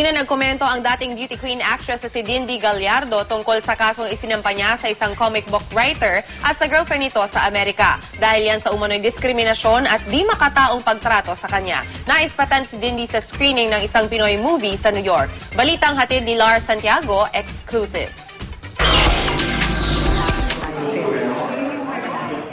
Kanina nagkomento ang dating beauty queen actress na si Dindy Gallardo tungkol sa kasong isinampa niya sa isang comic book writer at sa girlfriend nito sa Amerika. Dahil yan sa umano'y diskriminasyon at di makataong pagtrato sa kanya. Naispatan si Dindy sa screening ng isang Pinoy movie sa New York. Balitang hatid ni Lars Santiago, exclusive.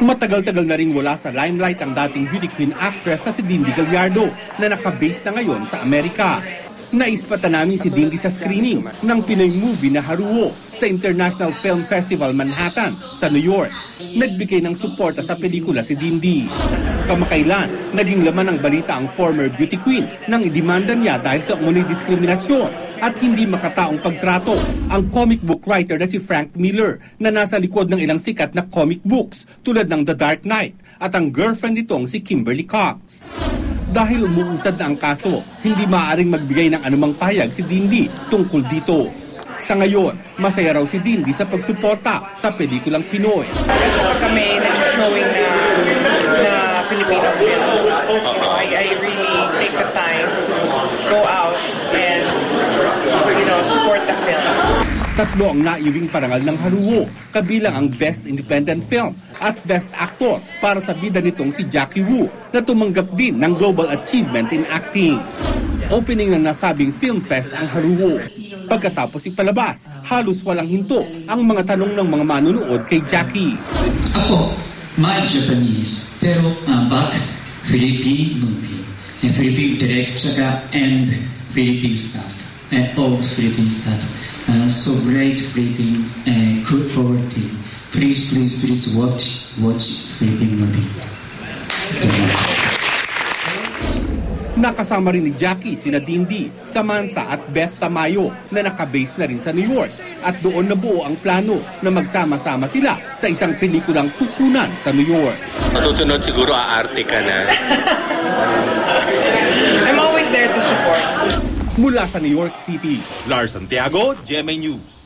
Matagal-tagal na ring wala sa limelight ang dating beauty queen actress na si Dindy Gallardo na nakabase na ngayon sa Amerika. Naispatan namin si Dindy sa screening ng Pinoy movie na Haruo sa International Film Festival Manhattan sa New York. Nagbigay ng suporta sa pelikula si Dindy. Kamakailan, naging laman ng balita ang former beauty queen nang idemanda niya dahil sa umunoy diskriminasyon at hindi makataong pagtrato ang comic book writer na si Frank Miller na nasa likod ng ilang sikat na comic books tulad ng The Dark Knight at ang girlfriend nitong si Kimberly Cox. Dahil umuusad na ang kaso, hindi maaaring magbigay ng anumang pahayag si Dindy tungkol dito. Sa ngayon, masaya raw si Dindy sa pagsuporta sa pelikulang Pinoy. Kasi pag kami nag-showing na Filipino film, I really take the time to go out and support the film. Tatlo ang naiwing parangal ng Haruo, kabilang ang Best Independent Film at Best Actor para sa bida nitong si Jackie Wu na tumanggap din ng Global Achievement in Acting. Opening ng nasabing film fest ang Haruo. Pagkatapos ipalabas, halos walang hinto ang mga tanong ng mga manunood kay Jackie. Ako, my Japanese, pero back Philippine movie, and Philippine director and Philippine staff, and all Philippine staff. So great Philippines and good forward team. Please watch Philippine movie. Nakasama rin ni Jackie sina Dindy, Samantha at Beth Tamayo na nakabase na rin sa New York at doon nabuo ang plano na magsama-sama sila sa isang pelikulang tukunan sa New York. Matutunod siguro aarte ka na. I'm always there to support. Mula sa New York City, Lars Santiago, GMA News.